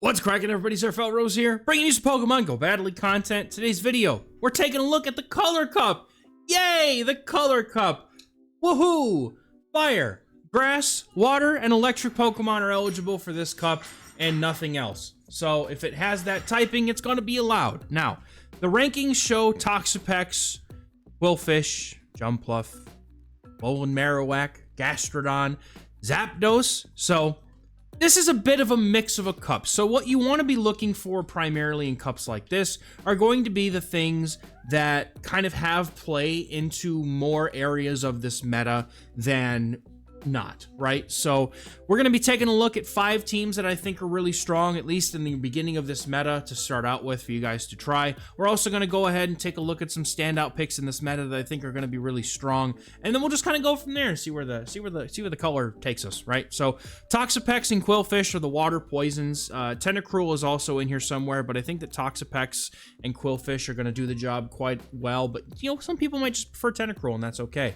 What's cracking, everybody? XehrFelrose here, bringing you some Pokemon Go Battle League content. Today's video, we're taking a look at the Color Cup. Yay, the Color Cup. Woohoo! Fire, grass, water, and electric Pokemon are eligible for this cup and nothing else. So if it has that typing, it's going to be allowed. Now, the rankings show Toxapex, Qwilfish, Jumpluff, Alolan Marowak, Gastrodon, Zapdos. So this is a bit of a mix of a cup. So what you want to be looking for primarily in cups like this are going to be the things that kind of have play into more areas of this meta than not, right? So we're going to be taking a look at 5 teams that I think are really strong, at least in the beginning of this meta, to start out with for you guys to try. We're also going to go ahead and take a look at some standout picks in this meta that I think are going to be really strong, and then we'll just kind of go from there and see where the color takes us, right? So Toxapex and Qwilfish are the water poisons. Tentacruel is also in here somewhere, but I think that Toxapex and Qwilfish are going to do the job quite well, but you know, some people might just prefer Tentacruel, and that's okay.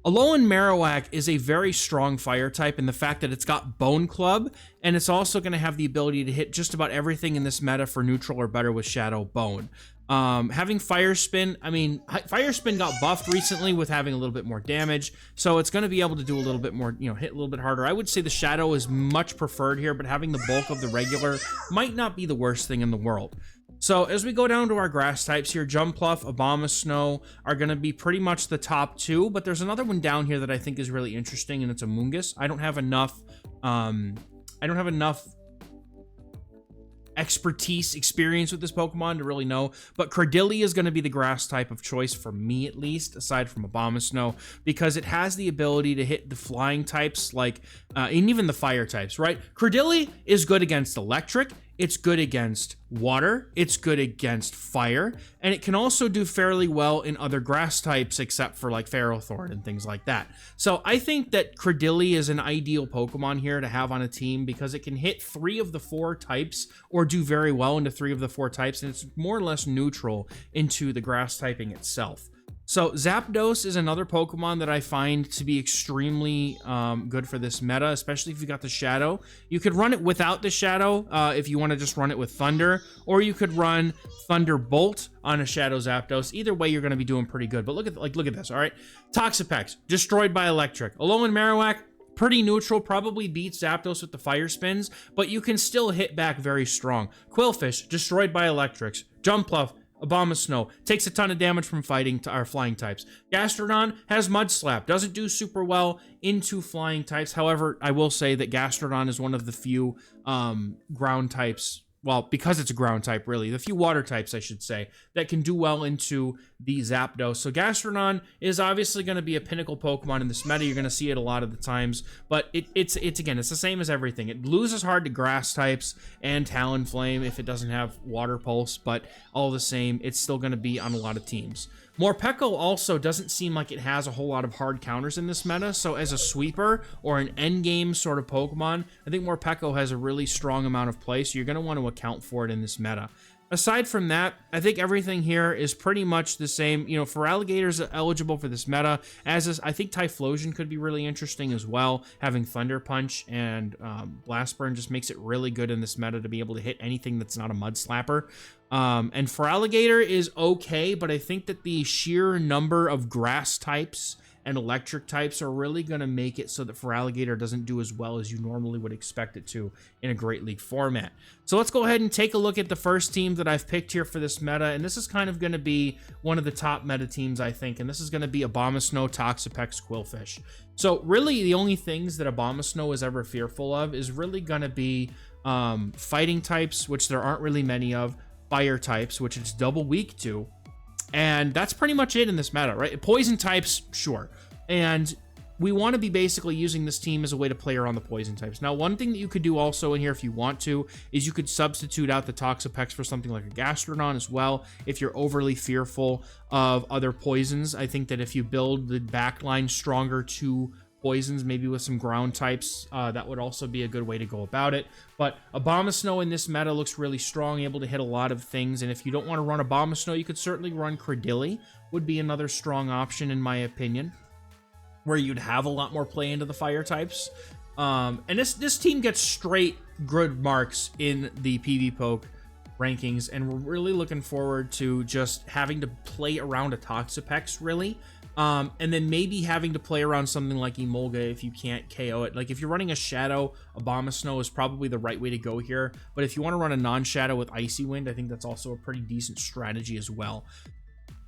Alolan Marowak is a very strong fire type in the fact that it's got Bone Club, and it's also going to have the ability to hit just about everything in this meta for neutral or better with Shadow Bone. Having Fire Spin, I mean, Fire Spin got buffed recently with having a little bit more damage, so it's going to be able to do a little bit more, you know, hit a little bit harder. I would say the Shadow is much preferred here, but having the bulk of the regular might not be the worst thing in the world. So as we go down to our grass types here, Jumpluff, Abomasnow are going to be pretty much the top 2, but there's another one down here that I think is really interesting, and it's Amoonguss. I don't have enough expertise, experience with this Pokemon to really know, but Cradily is going to be the grass type of choice for me, at least, aside from Abomasnow, because it has the ability to hit the flying types, like, and even the fire types, right? Cradily is good against electric, it's good against water, it's good against fire, and it can also do fairly well in other grass types except for like Ferrothorn and things like that. So I think that Cradily is an ideal Pokemon here to have on a team because it can hit 3 of the 4 types or do very well into 3 of the 4 types, and it's more or less neutral into the grass typing itself. So Zapdos is another Pokemon that I find to be extremely good for this meta, especially if you got the Shadow. You could run it without the Shadow if you want to just run it with Thunder, or you could run Thunderbolt on a Shadow Zapdos. Either way, you're going to be doing pretty good. But look at this, all right? Toxapex, destroyed by electric. Alolan Marowak, pretty neutral, probably beats Zapdos with the fire spins, but you can still hit back very strong. Qwilfish, destroyed by electrics. Jumpluff, Abomasnow, takes a ton of damage from fighting to our flying types. Gastrodon has Mud Slap, doesn't do super well into flying types. However, I will say that Gastrodon is one of the few ground types, well, because it's a ground type, really, the few water types, I should say, that can do well into the Zapdos. So Gastrodon is obviously going to be a pinnacle Pokemon in this meta. You're going to see it a lot of the times, but it's again, it's the same as everything. It loses hard to grass types and Talonflame if it doesn't have Water Pulse, but all the same, it's still going to be on a lot of teams. Morpeko also doesn't seem like it has a whole lot of hard counters in this meta, so as a sweeper or an endgame sort of Pokemon, I think Morpeko has a really strong amount of play, so you're going to want to account for it in this meta. Aside from that, I think everything here is pretty much the same. You know, Feraligator's eligible for this meta, as is, I think Typhlosion could be really interesting as well. Having Thunder Punch and Blast Burn just makes it really good in this meta to be able to hit anything that's not a Mud Slapper. And Feraligator is okay, but I think that the sheer number of grass types and electric types are really going to make it so that Feraligator doesn't do as well as you normally would expect it to in a Great League format. So let's go ahead and take a look at the first team that I've picked here for this meta, and this is kind of going to be one of the top meta teams, I think, and this is going to be Abomasnow, Toxapex, Qwilfish. So really the only things that Abomasnow is ever fearful of is really going to be fighting types, which there aren't really many of, fire types, which it's double weak to, and that's pretty much it in this meta, right? Poison types, sure. And we want to be basically using this team as a way to play around the poison types. Now, one thing that you could do also in here if you want to is you could substitute out the Toxapex for something like a Gastrodon as well if you're overly fearful of other poisons. I think that if you build the backline stronger to poisons, maybe with some ground types, that would also be a good way to go about it. But Abomasnow in this meta looks really strong, able to hit a lot of things, and if you don't want to run Abomasnow, you could certainly run Cradily, would be another strong option in my opinion, where you'd have a lot more play into the fire types. And this team gets straight good marks in the PvPoke rankings, and we're really looking forward to just having to play around a Toxapex, really. And then maybe having to play around something like Emolga if you can't KO it. Like, if you're running a Shadow, Abomasnow is probably the right way to go here. But if you want to run a non-Shadow with Icy Wind, I think that's also a pretty decent strategy as well.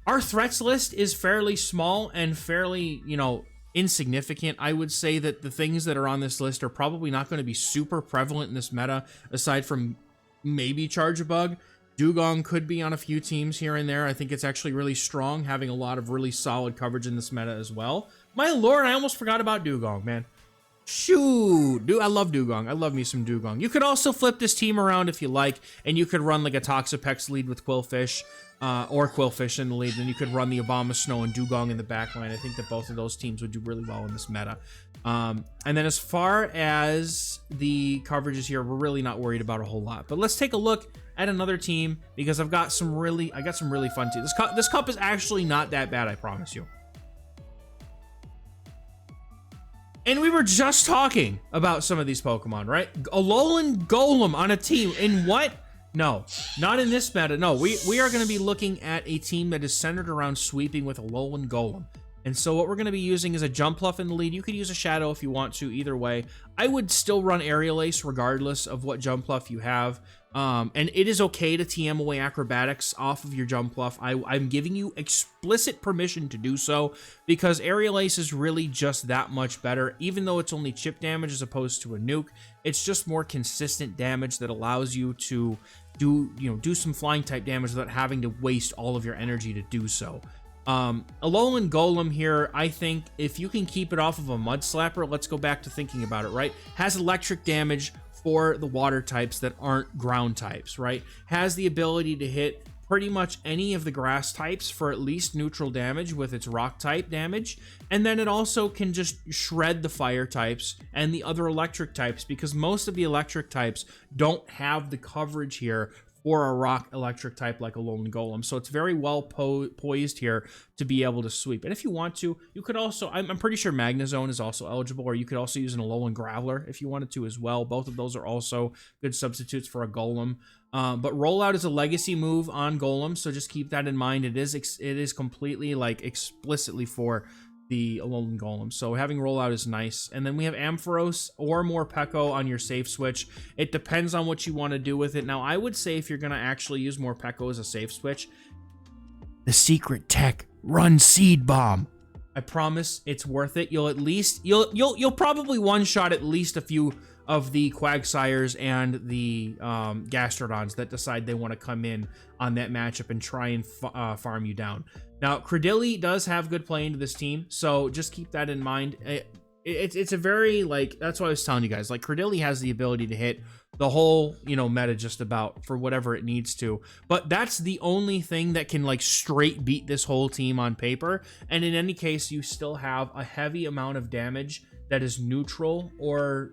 Our threats list is fairly small and fairly, you know, insignificant. I would say that the things that are on this list are probably not going to be super prevalent in this meta, aside from maybe Charjabug. Dugong could be on a few teams here and there. I think it's actually really strong, having a lot of really solid coverage in this meta as well. My lord, I almost forgot about Dugong, man. Shoot, dude, I love Dugong. I love me some Dugong. You could also flip this team around if you like, and you could run like a Toxapex lead with Quillfish, or Quillfish in the lead, then you could run the Abomasnow and Dugong in the backline. I think that both of those teams would do really well in this meta. And then as far as the coverages here, we're really not worried about a whole lot. But let's take a look at another team, because I got some really fun teams. This cup is actually not that bad, I promise you. And we were just talking about some of these Pokemon, right? Alolan Golem on a team in what? No, not in this meta. No, we are going to be looking at a team that is centered around sweeping with Alolan Golem. And so what we're going to be using is a Jumpluff in the lead. You could use a Shadow if you want to, either way. I would still run Aerial Ace regardless of what Jumpluff you have. And it is okay to TM away Acrobatics off of your Jumpluff. I'm giving you explicit permission to do so, because Aerial Ace is really just that much better. Even though it's only chip damage as opposed to a nuke, it's just more consistent damage that allows you to do some flying type damage without having to waste all of your energy to do so. Alolan Golem here, I think if you can keep it off of a Mud Slapper, let's go back to thinking about it, right? Has electric damage for the water types that aren't ground types, right? Has the ability to hit pretty much any of the grass types for at least neutral damage with its rock type damage. And then it also can just shred the fire types and the other electric types, because most of the electric types don't have the coverage here or a rock electric type like Alolan Golem. So it's very well poised here to be able to sweep. And if you want to, you could also, I'm pretty sure Magnezone is also eligible, or you could also use an Alolan Graveler if you wanted to as well. Both of those are also good substitutes for a Golem. But Rollout is a legacy move on Golem, so just keep that in mind. It is completely, like, explicitly for the Alolan Golem, so having Rollout is nice. And then we have Ampharos or Morpeko on your safe switch. It depends on what you want to do with it. Now, I would say if you're going to actually use Morpeko as a safe switch, the secret tech, run Seed Bomb. I promise it's worth it. You'll at least you'll probably one-shot at least a few of the Quagsires and the Gastrodons that decide they want to come in on that matchup and try and farm you down. Now, Credilli does have good play into this team, so just keep that in mind. It's a very, like, that's what I was telling you guys. Like, Credilli has the ability to hit the whole, meta just about for whatever it needs to. But that's the only thing that can, like, straight beat this whole team on paper. And in any case, you still have a heavy amount of damage that is neutral, or,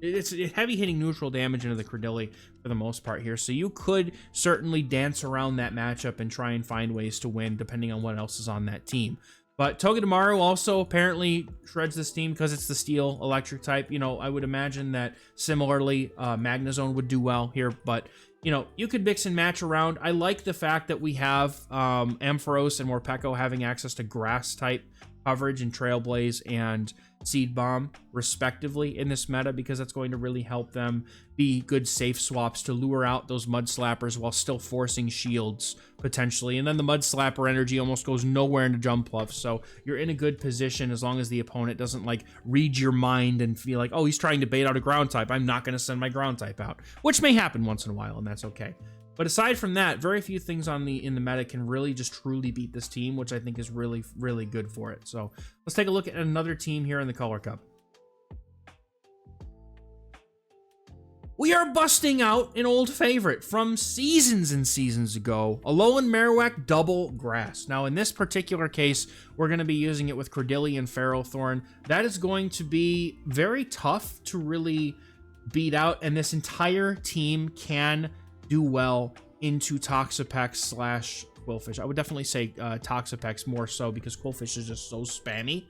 it's heavy hitting neutral damage into the Credilli for the most part here. So you could certainly dance around that matchup and try and find ways to win depending on what else is on that team. But Togedemaru also apparently shreds this team because it's the steel electric type. I would imagine that similarly Magnezone would do well here, but you could mix and match around. I like the fact that we have Ampharos and Morpeko having access to grass type coverage and Trailblaze and Seed Bomb respectively in this meta, because that's going to really help them be good safe swaps to lure out those Mud Slappers while still forcing shields potentially. And then the Mud Slapper energy almost goes nowhere into Jumpluff, so you're in a good position as long as the opponent doesn't, like, read your mind and feel like, oh, he's trying to bait out a ground type, I'm not going to send my ground type out, which may happen once in a while, and that's okay. But aside from that, very few things in the meta can really just truly beat this team, which I think is really, really good for it. So let's take a look at another team here in the Color Cup. We are busting out an old favorite from seasons and seasons ago, Alolan Marowak Double Grass. Now, in this particular case, we're going to be using it with Credilli and Ferrothorn. That is going to be very tough to really beat out, and this entire team can do well into Toxapex / Quillfish. I would definitely say Toxapex more so, because Quillfish is just so spammy.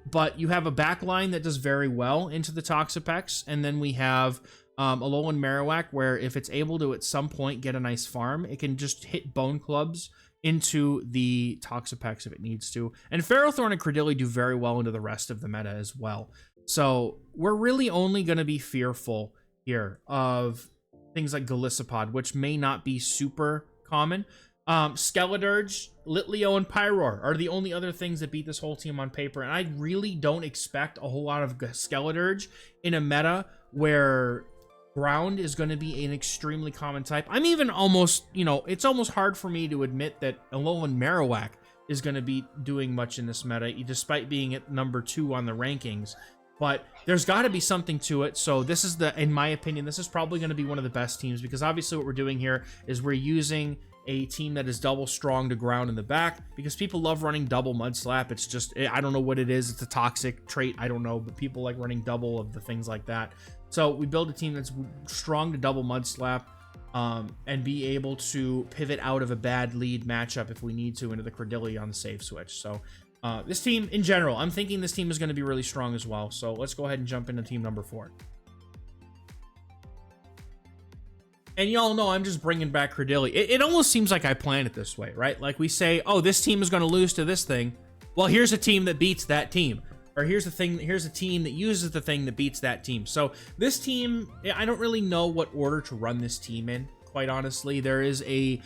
but you have a back line that does very well into the Toxapex, and then we have Alolan Marowak, where if it's able to at some point get a nice farm, it can just hit Bone Clubs into the Toxapex if it needs to. And Ferrothorn and Credilli do very well into the rest of the meta as well. So we're really only going to be fearful here of things like Golisopod, which may not be super common. Skeledirge, Litleo, and Pyroar are the only other things that beat this whole team on paper, and I really don't expect a whole lot of Skeledirge in a meta where ground is going to be an extremely common type. I'm even almost, you know, it's almost hard for me to admit that Alolan Marowak is going to be doing much in this meta, despite being at number 2 on the rankings. But there's got to be something to it. So this is in my opinion, this is probably going to be one of the best teams, because obviously what we're doing here is we're using a team that is double strong to ground in the back, because people love running double Mud Slap. It's just, I don't know what it is. It's a toxic trait. I don't know, but people like running double of the things like that. So we build a team that's strong to double Mud Slap, and be able to pivot out of a bad lead matchup if we need to into the Credilli on the save switch. So this team in general, I'm thinking this team is going to be really strong as well. So let's go ahead and jump into team number 4. And y'all know I'm just bringing back Credilli. It almost seems like I planned it this way, right? Like we say, oh, this team is going to lose to this thing. Well, here's a team that beats that team. Or here's a team that uses the thing that beats that team. So this team, I don't really know what order to run this team in, quite honestly. There is a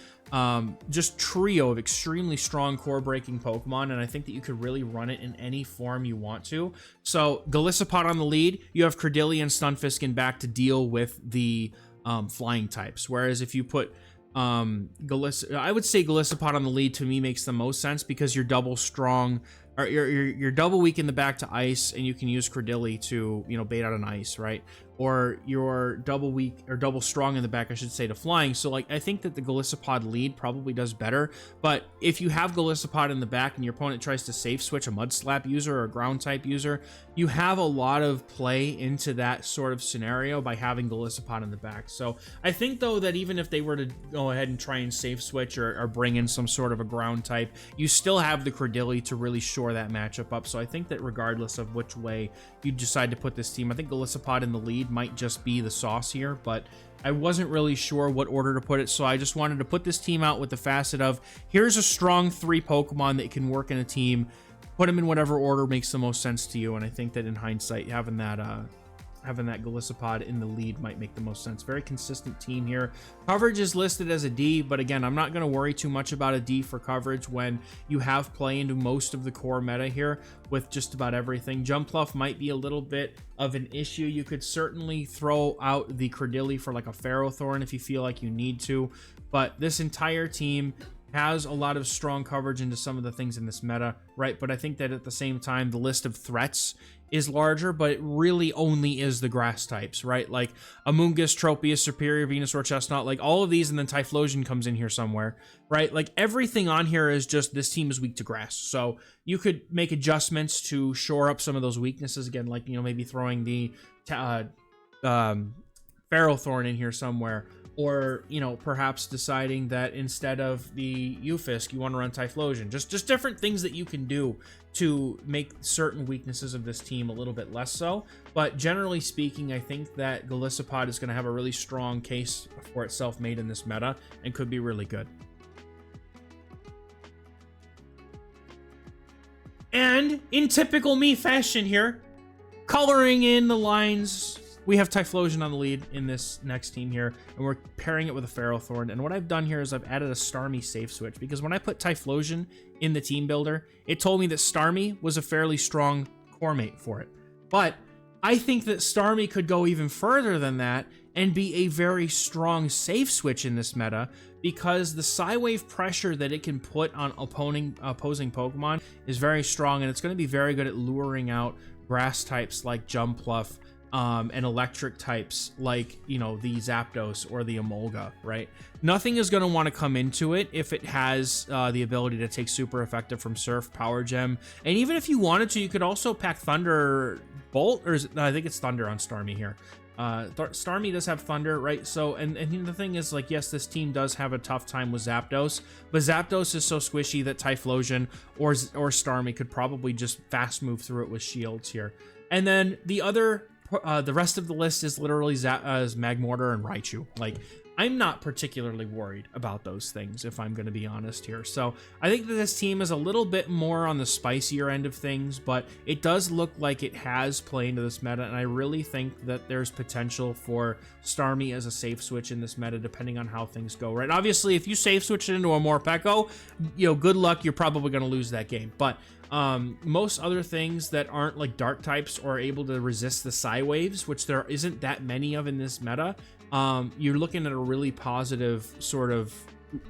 just trio of extremely strong core breaking Pokemon, and I think that you could really run it in any form you want to. So Golisopod on the lead, you have Credilli and Stunfisk back to deal with the flying types. Whereas if you put I would say Golisopod on the lead, to me makes the most sense, because you're double strong, or you're double weak in the back to ice, and you can use Credilli to, you know, bait out an ice, right? Or you're double weak, or double strong in the back, I should say, to flying. So like, I think that the Golisopod lead probably does better. But if you have Golisopod in the back and your opponent tries to safe switch a Mud Slap user or a ground type user, you have a lot of play into that sort of scenario by having Golisopod in the back. So I think though that even if they were to go ahead and try and safe switch or bring in some sort of a ground type, you still have the Credilli to really shore that matchup up. So I think that regardless of which way you decide to put this team, I think Golisopod in the lead might just be the sauce here, but I wasn't really sure what order to put it, so I just wanted to put this team out with the facet of, here's a strong 3 Pokemon that can work in a team, put them in whatever order makes the most sense to you. And I think that in hindsight, having that Golisopod in the lead might make the most sense. Very consistent team here. Coverage is listed as a D, but again, I'm not going to worry too much about a D for coverage when you have play into most of the core meta here with just about everything. Jumpluff might be a little bit of an issue. You could certainly throw out the Credilli for like a Ferrothorn if you feel like you need to, but this entire team has a lot of strong coverage into some of the things in this meta, right? But I think that at the same time, the list of threats is larger, but it really only is the grass types, right? Like Amoonguss, Tropius, Superior, Venusaur, Chestnut, like all of these, and then Typhlosion comes in here somewhere, right? Like everything on here is just, this team is weak to grass. So you could make adjustments to shore up some of those weaknesses again, like, you know, maybe throwing the Ferrothorn in here somewhere, or, you know, perhaps deciding that instead of the Ufisk, you want to run Typhlosion. Just different things that you can do to make certain weaknesses of this team a little bit less so. But generally speaking, I think that Golisopod is going to have a really strong case for itself made in this meta and could be really good. And in typical me fashion here, coloring in the lines, we have Typhlosion on the lead in this next team here, and we're pairing it with a Ferrothorn. And what I've done here is I've added a Starmie safe switch, because when I put Typhlosion in the team builder, it told me that Starmie was a fairly strong core mate for it. But I think that Starmie could go even further than that and be a very strong safe switch in this meta, because the Psywave pressure that it can put on opposing Pokemon is very strong, and it's going to be very good at luring out grass types like Jumpluff, and electric types like, you know, the Zapdos or the Emolga, right? Nothing is going to want to come into it if it has the ability to take super effective from Surf, Power Gem, and even if you wanted to, you could also pack Thunderbolt, or I think it's Thunder on Starmie here. Starmie does have Thunder, right? So, and the thing is, like, yes, this team does have a tough time with Zapdos, but Zapdos is so squishy that Typhlosion or Starmie could probably just fast move through it with shields here. And then the rest of the list is literally Magmortar and Raichu. Like, I'm not particularly worried about those things, if I'm going to be honest here. So I think that this team is a little bit more on the spicier end of things, but it does look like it has played into this meta, and I really think that there's potential for Starmie as a safe switch in this meta, depending on how things go, right? Obviously, if you safe switch it into a Morpeko, you know, good luck, you're probably going to lose that game. But most other things that aren't like dark types or are able to resist the Psy waves, which there isn't that many of in this meta, you're looking at a really positive sort of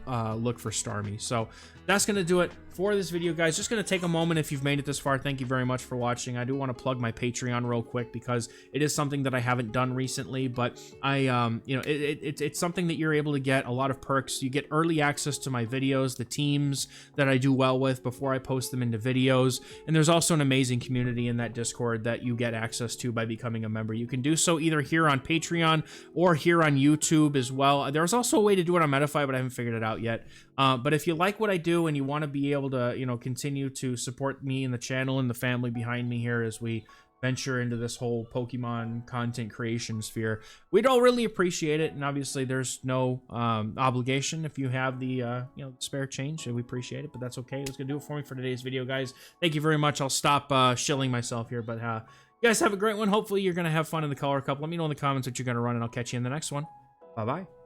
look for Starmie. So that's going to do it for this video, guys. Just going to take a moment. If you've made it this far, thank you very much for watching. I do want to plug my Patreon real quick because it is something that I haven't done recently, but I you know, it's something that you're able to get a lot of perks. You get early access to my videos, the teams that I do well with before I post them into videos, and there's also an amazing community in that Discord that you get access to by becoming a member. You can do so either here on Patreon or here on YouTube as well. There's also a way to do it on Metafy, but I haven't figured it out yet. But if you like what I do and you want to be able to, you know, continue to support me and the channel and the family behind me here as we venture into this whole Pokemon content creation sphere, we'd all really appreciate it. And obviously there's no obligation if you have the you know, spare change. We appreciate it, but that's okay. That's gonna do it for me for today's video, guys. Thank you very much. I'll stop shilling myself here, but you guys have a great one. Hopefully you're gonna have fun in the Color Cup. Let me know in the comments what you're gonna run, and I'll catch you in the next one. Bye bye.